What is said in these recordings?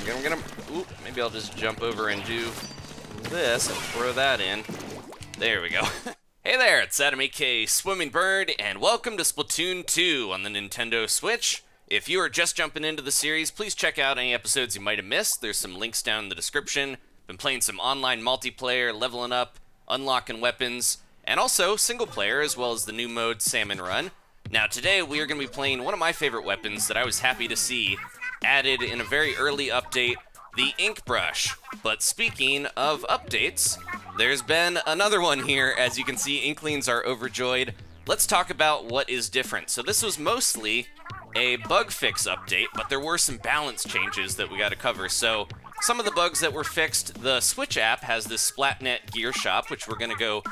Get him. Ooh, maybe I'll just jump over and do this and throw that in. There we go. Hey there, it's Adam aka Swimming Bird, and welcome to Splatoon 2 on the Nintendo Switch. If you are just jumping into the series, please check out any episodes you might have missed. There's some links down in the description. Been playing some online multiplayer, leveling up, unlocking weapons, and also single player, as well as the new mode Salmon Run. Now today we are going to be playing one of my favorite weapons that I was happy to see added in a very early update, the Inkbrush. But speaking of updates, there's been another one here. As you can see, Inklings are overjoyed. Let's talk about what is different. So this was mostly a bug fix update, but there were some balance changes that we got to cover. So some of the bugs that were fixed, the Switch app has this Splatnet gear shop, which we're going to go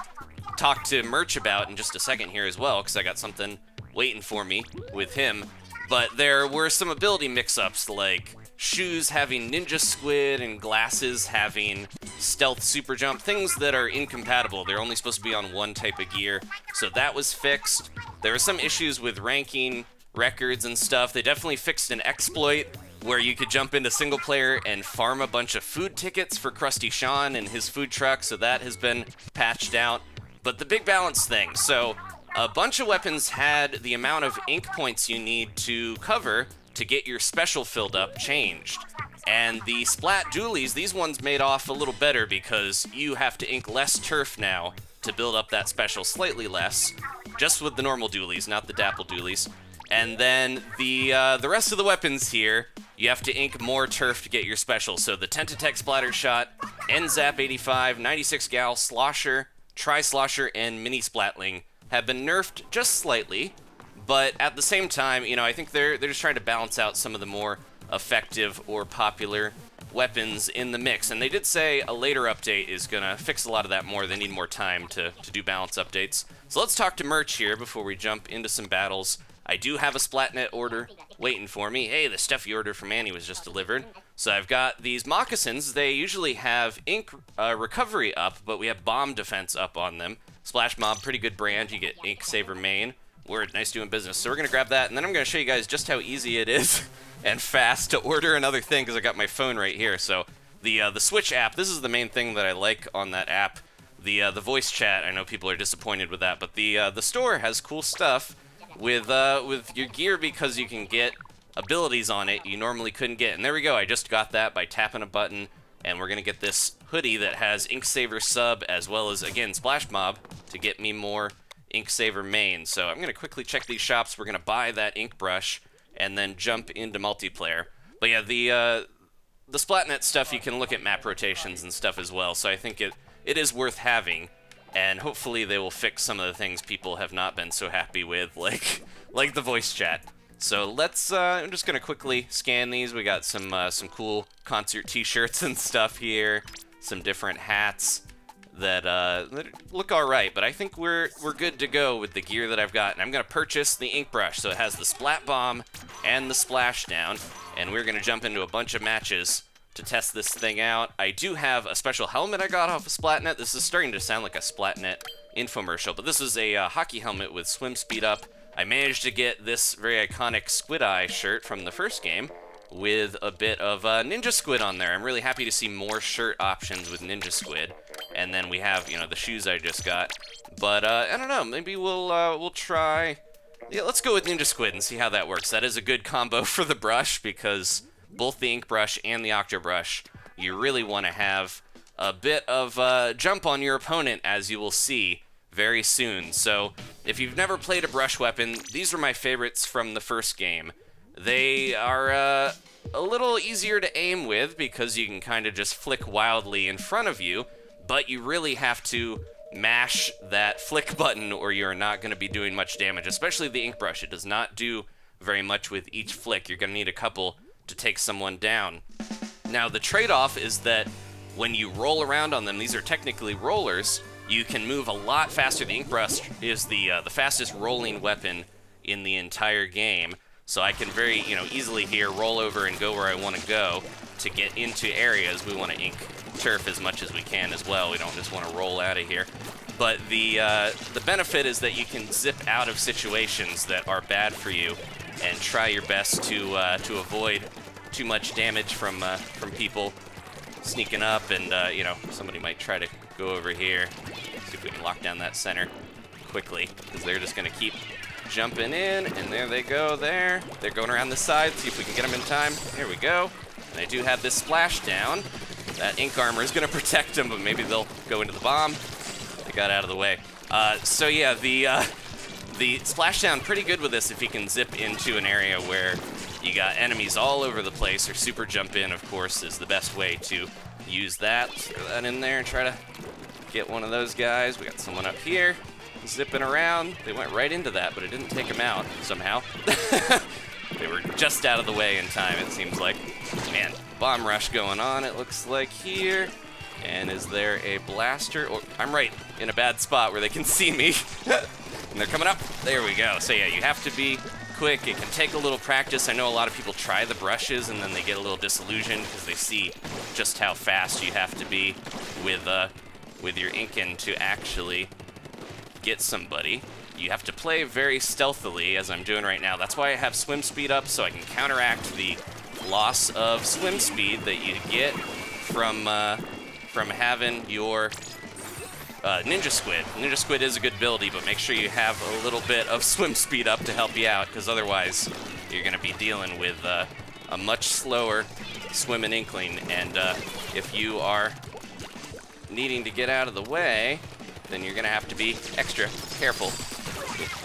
talk to Merch about in just a second here as well, because I got something waiting for me with him. But there were some ability mix-ups, like shoes having ninja squid and glasses having stealth super jump, things that are incompatible. They're only supposed to be on one type of gear, so that was fixed. There were some issues with ranking records and stuff. They definitely fixed an exploit where you could jump into single player and farm a bunch of food tickets for Krusty Sean and his food truck, so that has been patched out. But the big balance thing, so a bunch of weapons had the amount of ink points you need to cover to get your special filled up changed. And the Splat Dualies, these ones made off a little better because you have to ink less turf now to build up that special, slightly less, just with the normal Dualies, not the Dapple Dualies. And then the rest of the weapons here, you have to ink more turf to get your special. So the Tentatech Splatter Shot, N-Zap 85, 96 Gal, Slosher, Tri-Slosher, and Mini Splatling have been nerfed just slightly, but at the same time, you know, I think they're just trying to balance out some of the more effective or popular weapons in the mix. And they did say a later update is gonna fix a lot of that more. They need more time to do balance updates. So let's talk to Merch here before we jump into some battles. I do have a Splatnet order waiting for me. Hey, the stuff you ordered from Annie was just delivered. So I've got these moccasins. They usually have ink recovery up, but we have bomb defense up on them. Splash Mob, pretty good brand. You get Ink Saver main. Word, nice doing business. So we're going to grab that, and then I'm going to show you guys just how easy it is and fast to order another thing, because I got my phone right here. So the Switch app, this is the main thing that I like on that app. The voice chat, I know people are disappointed with that, but the store has cool stuff with your gear, because you can get abilities on it you normally couldn't get. And there we go, I just got that by tapping a button, and we're going to get this hoodie that has Ink Saver sub, as well as, again, Splash Mob, to get me more Ink Saver main. So I'm going to quickly check these shops. We're going to buy that Inkbrush and then jump into multiplayer. But yeah, the Splatnet stuff, you can look at map rotations and stuff as well, so I think it is worth having, and hopefully they will fix some of the things people have not been so happy with, like the voice chat. So let's, I'm just going to quickly scan these. We got some cool concert t-shirts and stuff here, some different hats that look all right, but I think we're good to go with the gear that I've got. And I'm going to purchase the Inkbrush, so it has the Splat Bomb and the Splashdown, and we're going to jump into a bunch of matches to test this thing out. I do have a special helmet I got off of Splatnet. This is starting to sound like a Splatnet infomercial, but this is a hockey helmet with swim speed up. I managed to get this very iconic Squid Eye shirt from the first game with a bit of Ninja Squid on there. I'm really happy to see more shirt options with Ninja Squid. And then we have, you know, the shoes I just got. But I don't know, maybe we'll try. Yeah, let's go with Ninja Squid and see how that works. That is a good combo for the brush, because both the Inkbrush and the Octo Brush, you really want to have a bit of jump on your opponent, as you will see very soon. So if you've never played a brush weapon, these are my favorites from the first game. They are a little easier to aim with, because you can kind of just flick wildly in front of you, but you really have to mash that flick button or you're not going to be doing much damage, especially the Inkbrush. It does not do very much with each flick. You're going to need a couple to take someone down. Now, the trade-off is that when you roll around on them, these are technically rollers, you can move a lot faster. The Inkbrush is the fastest rolling weapon in the entire game, so I can very, easily here roll over and go where I want to go to get into areas. We want to ink turf as much as we can as well. We don't just want to roll out of here. But the benefit is that you can zip out of situations that are bad for you and try your best to avoid too much damage from people sneaking up, and you know, somebody might try to go over here. See if we can lock down that center quickly, because they're just gonna keep jumping in, and there they go there. They're going around the side, see if we can get them in time. Here we go. And I do have this splashdown. That ink armor is gonna protect them, but maybe they'll go into the bomb. They got out of the way. So yeah, the splashdown pretty good with this if you can zip into an area where you got enemies all over the place, or super jump in, of course, is the best way to use that. Throw that in there and try to get one of those guys. We got someone up here zipping around. They went right into that, but it didn't take them out somehow. They were just out of the way in time, it seems like. Man, bomb rush going on, it looks like here. And is there a blaster? Oh, I'm right in a bad spot where they can see me. And they're coming up. There we go. So yeah, you have to be quick. It can take a little practice. I know a lot of people try the brushes and then they get a little disillusioned because they see just how fast you have to be with your inking to actually get somebody. You have to play very stealthily, as I'm doing right now. That's why I have swim speed up, so I can counteract the loss of swim speed that you get from having your Ninja Squid. Ninja Squid is a good ability, but make sure you have a little bit of swim speed up to help you out, because otherwise you're going to be dealing with a much slower swimming Inkling, and if you are needing to get out of the way, then you're going to have to be extra careful.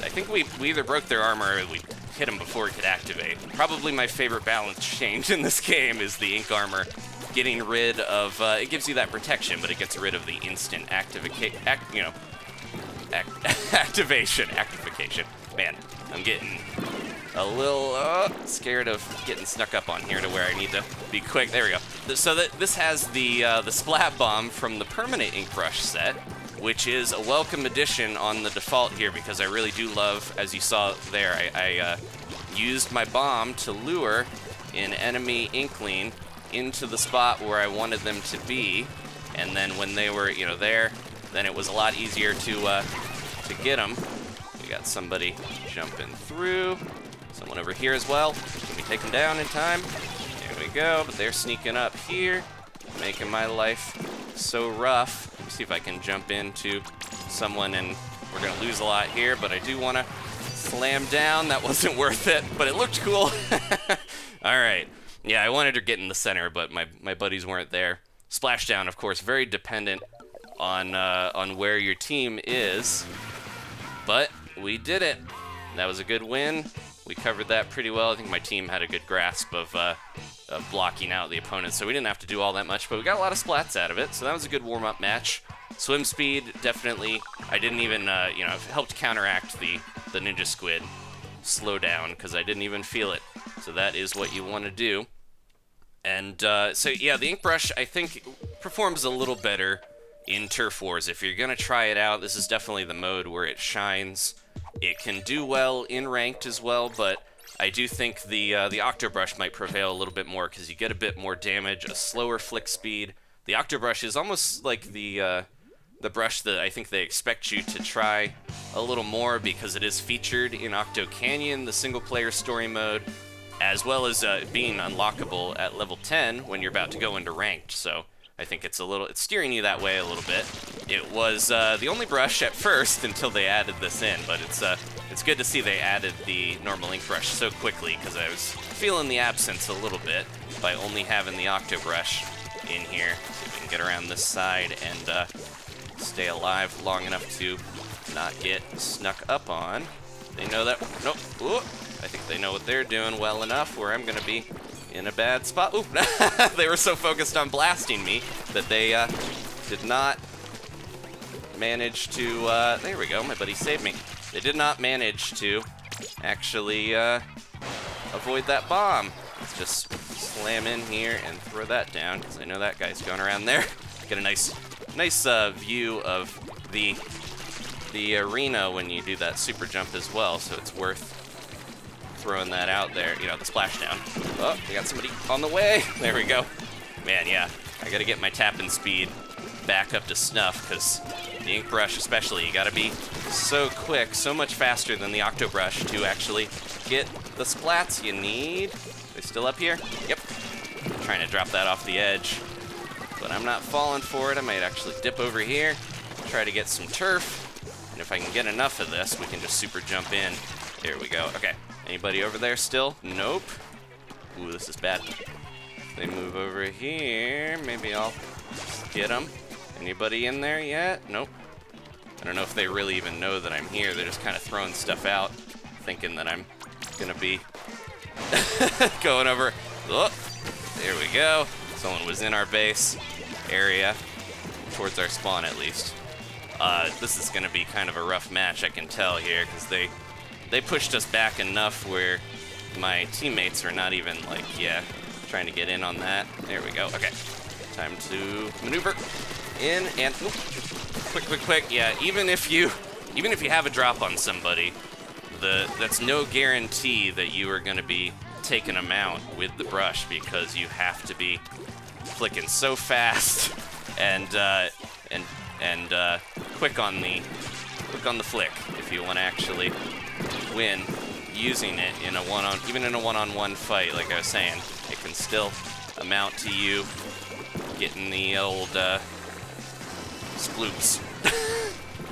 I think we either broke their armor or we hit them before it could activate. Probably my favorite balance change in this game is the ink armor. Getting rid of, it gives you that protection, but it gets rid of the instant activation. Man, I'm getting a little scared of getting snuck up on here to where I need to be quick. There we go. So this has the Splat Bomb from the permanent Inkbrush set, which is a welcome addition on the default here, because I really do love, as you saw there, I used my bomb to lure an enemy Inkling into the spot where I wanted them to be, and then when they were, you know, there, then it was a lot easier to get them. We got somebody jumping through, someone over here as well. Can we take them down in time? There we go, but they're sneaking up here, making my life so rough. Let me see if I can jump into someone, and we're gonna lose a lot here, but I do wanna slam down. That wasn't worth it, but it looked cool. All right. Yeah, I wanted to get in the center, but my buddies weren't there. Splashdown, of course, very dependent on where your team is, but we did it. That was a good win. We covered that pretty well. I think my team had a good grasp of blocking out the opponents, so we didn't have to do all that much, but we got a lot of splats out of it, so that was a good warm-up match. Swim speed, definitely. I didn't even, you know, helped counteract the Ninja Squid slowdown, because I didn't even feel it. So that is what you want to do. And so yeah, the Inkbrush, I think, performs a little better in Turf Wars. If you're gonna try it out, this is definitely the mode where it shines. It can do well in ranked as well, but I do think the Octobrush might prevail a little bit more, because you get a bit more damage, a slower flick speed. The Octobrush is almost like the brush that I think they expect you to try a little more, because it is featured in Octo Canyon, the single-player story mode, as well as being unlockable at level 10 when you're about to go into ranked. So I think it's steering you that way a little bit. It was the only brush at first until they added this in, but it's good to see they added the normal Inkbrush so quickly, because I was feeling the absence a little bit by only having the Octobrush in here. See if we can get around this side and stay alive long enough to not get snuck up on. They know that. Nope. Ooh. I think they know what they're doing well enough where I'm going to be in a bad spot. Ooh. They were so focused on blasting me that they did not manage to... there we go. My buddy saved me. They did not manage to actually avoid that bomb. Let's just slam in here and throw that down, because I know that guy's going around there. Get a nice view of the arena when you do that super jump as well, so it's worth throwing that out there. You know, the splashdown. Oh, we got somebody on the way. There we go. Man, yeah, I gotta get my tapping speed back up to snuff, because the Inkbrush especially, you gotta be so quick, so much faster than the Octobrush to actually get the splats you need. They still up here? Yep. I'm trying to drop that off the edge, but I'm not falling for it. I might actually dip over here, try to get some turf, and if I can get enough of this, we can just super jump in. There we go. Okay. Anybody over there still? Nope. Ooh, this is bad. They move over here. Maybe I'll get them. Anybody in there yet? Nope. I don't know if they really even know that I'm here. They're just kind of throwing stuff out, thinking that I'm gonna be going over. Oh, there we go. Someone was in our base area, towards our spawn at least. This is gonna be kind of a rough match, I can tell here, because they pushed us back enough where my teammates are not even like, yeah, trying to get in on that. There we go. Okay, time to maneuver in and oop, quick. Yeah, even if you have a drop on somebody, that's no guarantee that you are going to be taking them out with the brush, because you have to be flicking so fast and quick on the flick if you want to actually win using it in even in a one-on-one fight. Like I was saying, it can still amount to you getting the old sploops.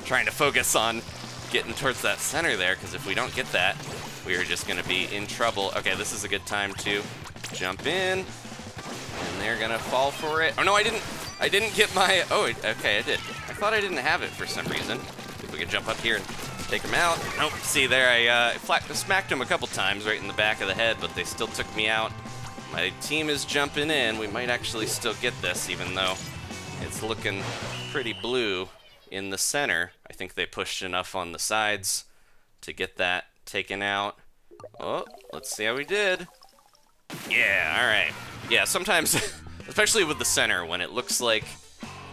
Trying to focus on getting towards that center there, because if we don't get that, we are just going to be in trouble. Okay, this is a good time to jump in, and they're going to fall for it. Oh no, I didn't get my, oh, okay, I did. I thought I didn't have it for some reason. If we could jump up here and take them out. Nope, see there, I smacked them a couple times right in the back of the head, but they still took me out. My team is jumping in. We might actually still get this, even though it's looking pretty blue in the center. I think they pushed enough on the sides to get that taken out. Oh, let's see how we did. Yeah, all right. Yeah, sometimes, especially with the center, when it looks like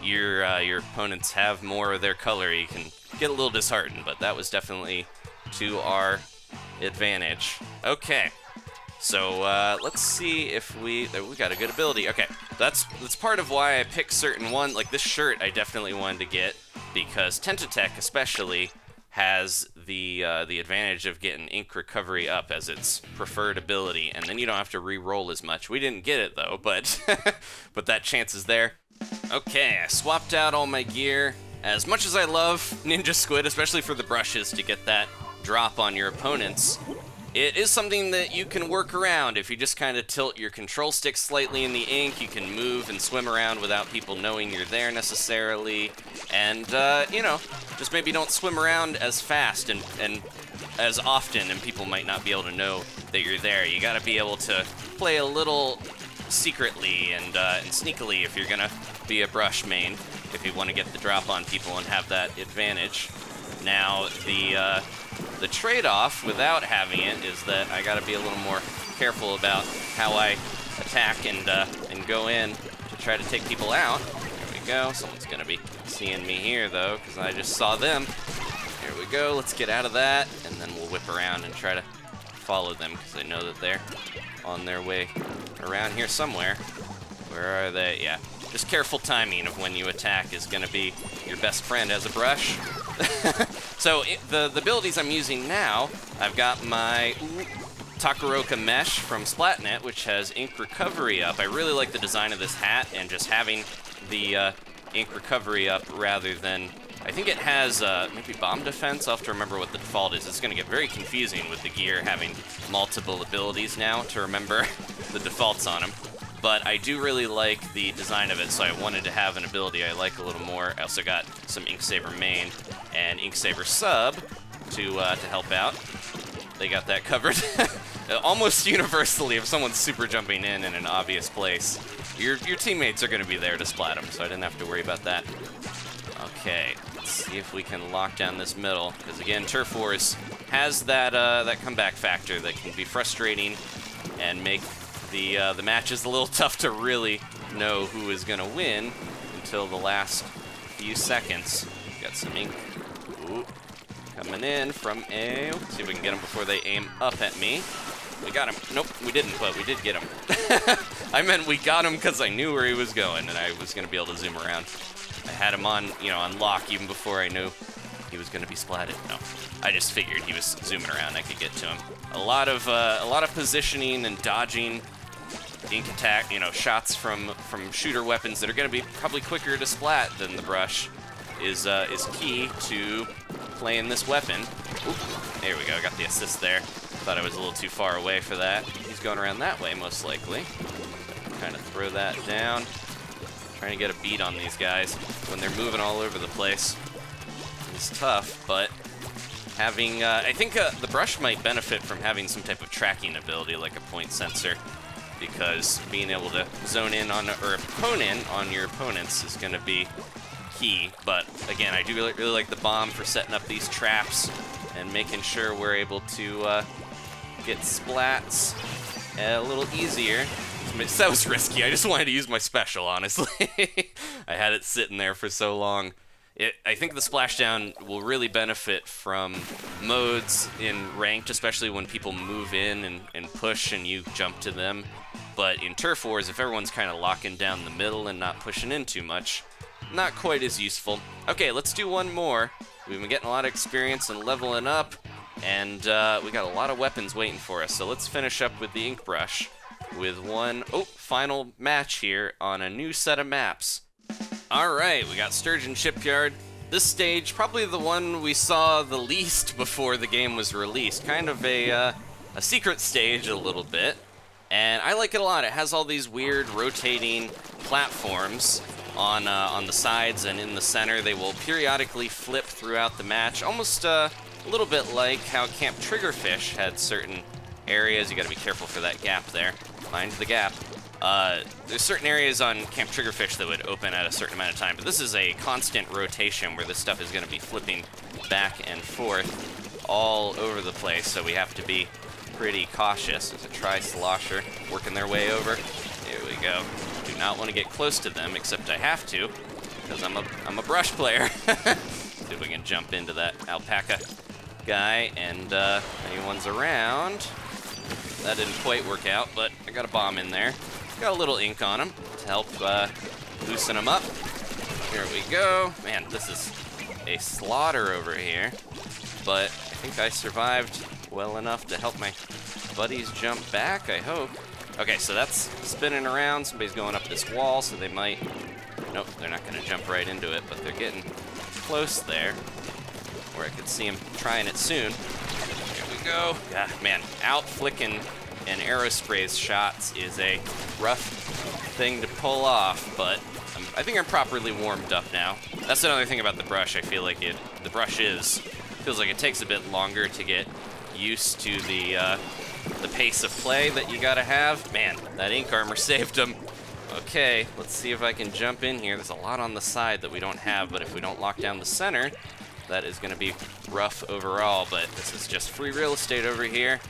your opponents have more of their color, you can get a little disheartened, but that was definitely to our advantage. Okay, so let's see if we got a good ability. Okay, that's part of why I picked certain one. Like this shirt, I definitely wanted to get, because Tentatech especially has the advantage of getting ink recovery up as its preferred ability, and then you don't have to re-roll as much. We didn't get it though, but but that chance is there. Okay, I swapped out all my gear. As much as I love Ninja Squid, especially for the brushes to get that drop on your opponents, it is something that you can work around. If you just kind of tilt your control stick slightly in the ink, you can move and swim around without people knowing you're there necessarily. And, you know, just maybe don't swim around as fast and as often, and people might not be able to know that you're there. You gotta be able to play a little secretly and sneakily if you're gonna be a brush main, if you want to get the drop on people and have that advantage. Now, the trade-off without having it is that I got to be a little more careful about how I attack and go in to try to take people out. There we go. Someone's going to be seeing me here, though, because I just saw them. There we go. Let's get out of that, and then we'll whip around and try to follow them, because I know that they're on their way around here somewhere. Where are they? Yeah. Just careful timing of when you attack is going to be your best friend as a brush. So the abilities I'm using now, I've got my Takaroka Mesh from Splatnet, which has ink recovery up. I really like the design of this hat, and just having the ink recovery up rather than, I think it has maybe bomb defense. I'll have to remember what the default is. It's going to get very confusing with the gear having multiple abilities now to remember the defaults on them. But I do really like the design of it, so I wanted to have an ability I like a little more. I also got some Inksaber main and Inksaber sub to help out. They got that covered. Almost universally, if someone's super jumping in an obvious place, your teammates are going to be there to splat them, so I didn't have to worry about that. Okay, let's see if we can lock down this middle, because again, Turf Wars has that comeback factor that can be frustrating and make the match is a little tough to really know who is going to win until the last few seconds. Got some ink. Ooh, coming in from A. Let's see if we can get them before they aim up at me. We got him. Nope, we didn't, but we did get him. I meant we got him because I knew where he was going, and I was going to be able to zoom around. I had him on, on lock even before I knew he was going to be splatted. No, I just figured he was zooming around. I could get to him. A lot of positioning and dodging ink attack, you know, shots from shooter weapons that are going to be probably quicker to splat than the brush is key to playing this weapon. Oop, there we go, got the assist there. Thought I was a little too far away for that. He's going around that way, most likely. Kind of throw that down. Trying to get a beat on these guys when they're moving all over the place. It's tough, but having, I think the brush might benefit from having some type of tracking ability, like a point sensor, because being able to zone in on, or hone in on your opponents is going to be key. But again, I do really like the bomb for setting up these traps and making sure we're able to get splats a little easier. That was risky. I just wanted to use my special, honestly. I had it sitting there for so long. I think the Splashdown will really benefit from modes in ranked, especially when people move in and push and you jump to them. But in Turf Wars, if everyone's kind of locking down the middle and not pushing in too much, not quite as useful. Okay, let's do one more. We've been getting a lot of experience and leveling up, and we got a lot of weapons waiting for us. So let's finish up with the Inkbrush with one final match here on a new set of maps. Alright, we got Sturgeon Shipyard. This stage, probably the one we saw the least before the game was released. Kind of a secret stage a little bit. And I like it a lot. It has all these weird rotating platforms on the sides and in the center. They will periodically flip throughout the match, almost a little bit like how Camp Triggerfish had certain areas. You gotta be careful for that gap there. Mind the gap. There's certain areas on Camp Triggerfish that would open at a certain amount of time, but this is a constant rotation where this stuff is going to be flipping back and forth all over the place, so we have to be pretty cautious. There's a tri-slosher working their way over. There we go. Do not want to get close to them, except I have to, because I'm a brush player. See if we can jump into that alpaca guy, and anyone's around. That didn't quite work out, but I got a bomb in there. Got a little ink on him to help loosen him up. Here we go. Man, this is a slaughter over here, but I think I survived well enough to help my buddies jump back, I hope. Okay, so that's spinning around. Somebody's going up this wall, so they might... Nope, they're not going to jump right into it, but they're getting close there, where I could see them trying it soon. Here we go. Yeah, man, out flicking and aerosprays shots is a rough thing to pull off, but I think I'm properly warmed up now. That's another thing about the brush. I feel like the brush feels like it takes a bit longer to get used to the pace of play that you gotta have. Man, that ink armor saved him. Okay, let's see if I can jump in here. There's a lot on the side that we don't have, but if we don't lock down the center, that is gonna be rough overall, but this is just free real estate over here.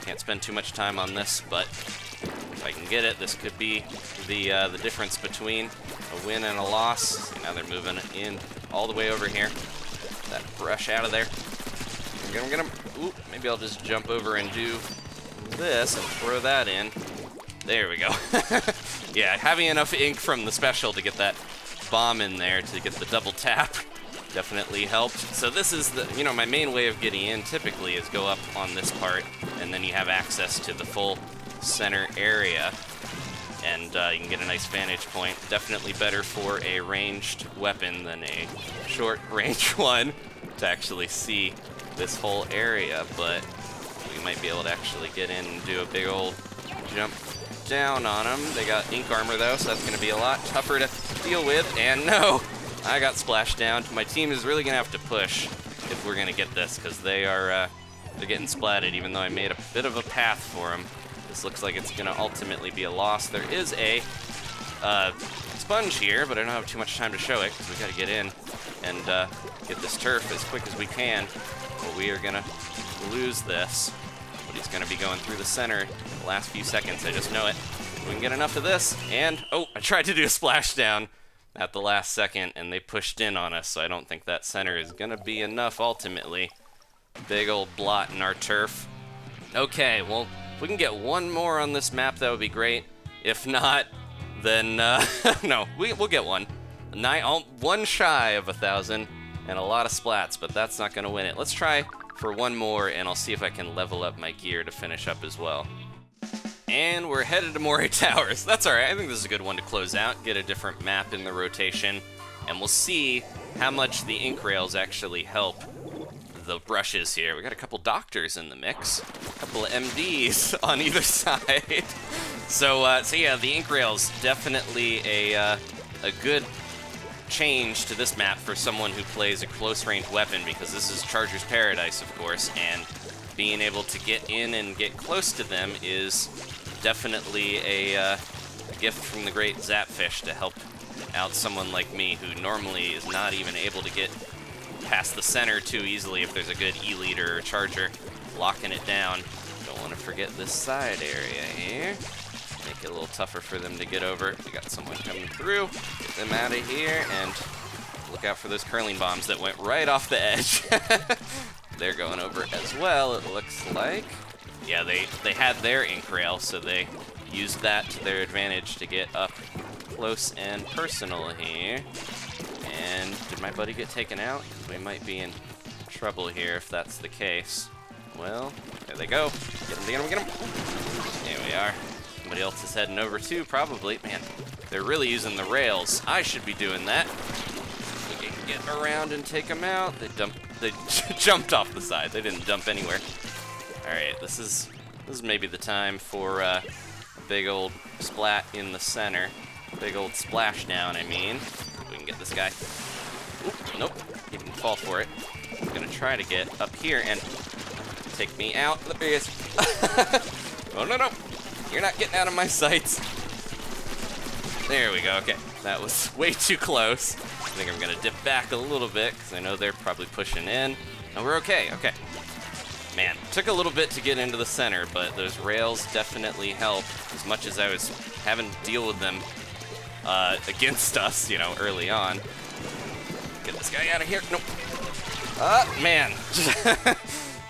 Can't spend too much time on this, but if I can get it, this could be the difference between a win and a loss. See, now they're moving in all the way over here. That brush out of there. I'm gonna ooh, maybe I'll just jump over and do this and throw that in. There we go. Yeah, having enough ink from the special to get that bomb in there to get the double tap definitely helped. So this is my main way of getting in typically is go up on this part, and then you have access to the full center area, and you can get a nice vantage point. Definitely better for a ranged weapon than a short range one to actually see this whole area, but we might be able to actually get in and do a big old jump down on them. They got ink armor though, so that's going to be a lot tougher to deal with, and no! I got splashed down. My team is really going to have to push if we're going to get this, because they're getting splatted, even though I made a bit of a path for them. This looks like it's going to ultimately be a loss. There is a sponge here, but I don't have too much time to show it, because we got to get in and get this turf as quick as we can. But we are going to lose this. But he's going to be going through the center the last few seconds. I just know it. We can get enough of this, and oh, I tried to do a splashdown at the last second, and they pushed in on us, so I don't think that center is going to be enough ultimately. Big old blot in our turf. Okay, well, if we can get one more on this map, that would be great. If not, then, no, we'll get one. One shy of 1,000, and a lot of splats, but that's not going to win it. Let's try for one more, and I'll see if I can level up my gear to finish up as well. And we're headed to Moray Towers. That's alright, I think this is a good one to close out, get a different map in the rotation, and we'll see how much the ink rails actually help the brushes here. We got a couple doctors in the mix, a couple of MDs on either side. So yeah, the ink rails definitely a good change to this map for someone who plays a close-range weapon, because this is Charger's Paradise, of course, and being able to get in and get close to them is definitely a gift from the great Zapfish to help out someone like me who normally is not even able to get past the center too easily if there's a good E-leader or Charger locking it down. Don't want to forget this side area here. Make it a little tougher for them to get over. We got someone coming through. Get them out of here, and look out for those curling bombs that went right off the edge. They're going over as well, it looks like. Yeah, they had their ink rail, so they used that to their advantage to get up close and personal here. And did my buddy get taken out? We might be in trouble here if that's the case. Well, there they go. Get them, get them, get them. There we are. Somebody else is heading over too, probably. Man, they're really using the rails. I should be doing that. We can get around and take them out. They jumped off the side. They didn't dump anywhere. All right, this is maybe the time for a big old splat in the center. Big old splashdown, I mean. We can get this guy. Oop, nope, he didn't fall for it. I'm gonna try to get up here and take me out. There he is. Oh, no, no. You're not getting out of my sights. There we go, okay. That was way too close. I think I'm gonna dip back a little bit, because I know they're probably pushing in. And we're okay, okay. Man, took a little bit to get into the center, but those rails definitely help, as much as I was having to deal with them against us, you know, early on. Get this guy out of here. Nope. Man.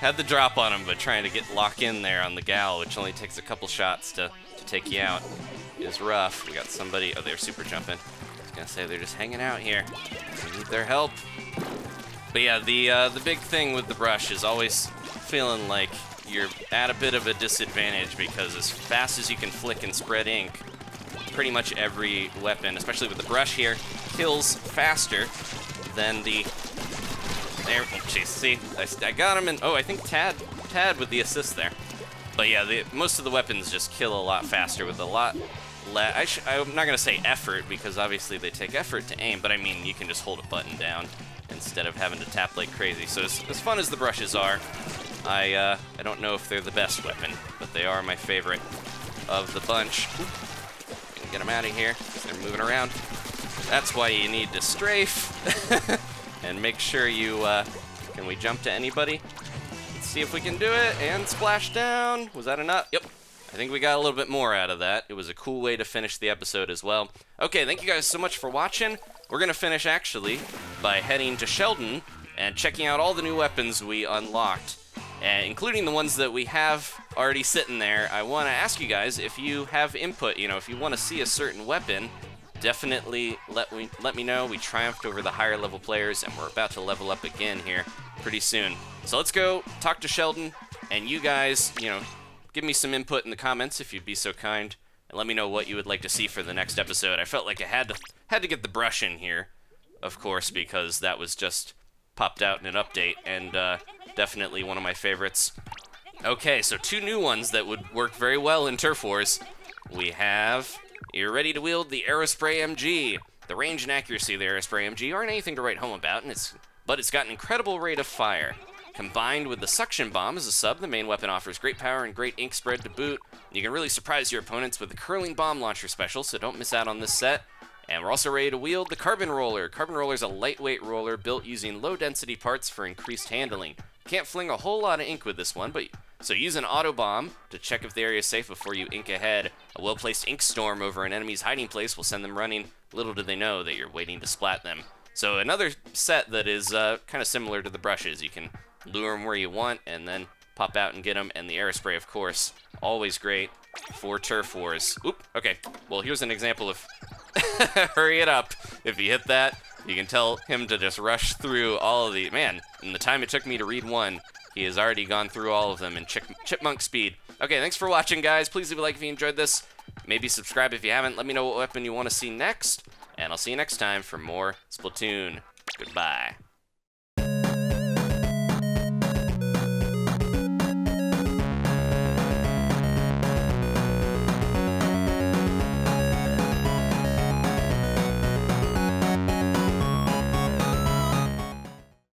Had the drop on him, but trying to lock in there on the gal, which only takes a couple shots to take you out, is rough. We got somebody. Oh, they're super jumping. I was gonna say they're just hanging out here. We need their help. But yeah, the big thing with the brush is always feeling like you're at a bit of a disadvantage, because as fast as you can flick and spread ink, pretty much every weapon, especially with the brush here, kills faster than the... There, oh, jeez, see, I got him, and oh, I think Tad with the assist there. But yeah, most of the weapons just kill a lot faster with a lot less. I'm not gonna say effort, because obviously they take effort to aim, but I mean you can just hold a button down instead of having to tap like crazy. So as fun as the brushes are, I don't know if they're the best weapon, but they are my favorite of the bunch. Gonna get them out of here. They're moving around. That's why you need to strafe. And make sure you, can we jump to anybody? Let's see if we can do it, and splash down. Was that enough? Yep. I think we got a little bit more out of that. It was a cool way to finish the episode as well. Okay, thank you guys so much for watching. We're gonna finish, actually, by heading to Sheldon and checking out all the new weapons we unlocked, including the ones that we have already sitting there. I wanna ask you guys, if you have input, you know, if you wanna see a certain weapon, definitely let me know. We triumphed over the higher level players, and we're about to level up again here pretty soon. So let's go talk to Sheldon, and you guys, you know, give me some input in the comments if you'd be so kind, and let me know what you would like to see for the next episode. I felt like I had to get the brush in here, of course, because that was just popped out in an update, and definitely one of my favorites. Okay, so two new ones that would work very well in Turf Wars. We have... You're ready to wield the Aerospray MG. The range and accuracy of the Aerospray MG aren't anything to write home about, but it's got an incredible rate of fire. Combined with the Suction Bomb as a sub, the main weapon offers great power and great ink spread to boot. You can really surprise your opponents with the Curling Bomb Launcher special, so don't miss out on this set. And we're also ready to wield the Carbon Roller. Carbon Roller is a lightweight roller built using low-density parts for increased handling. Can't fling a whole lot of ink with this one, so use an auto bomb to check if the area is safe before you ink ahead. A well-placed ink storm over an enemy's hiding place will send them running. Little do they know that you're waiting to splat them. So another set that is kind of similar to the brushes. You can lure them where you want and then pop out and get them. And the Aerospray, of course, always great for Turf Wars. Oop, okay. Well, here's an example of hurry it up. If you hit that, you can tell him to just rush through all of the... Man, in the time it took me to read one, he has already gone through all of them in chipmunk speed. Okay, thanks for watching, guys. Please leave a like if you enjoyed this. Maybe subscribe if you haven't. Let me know what weapon you want to see next. And I'll see you next time for more Splatoon. Goodbye.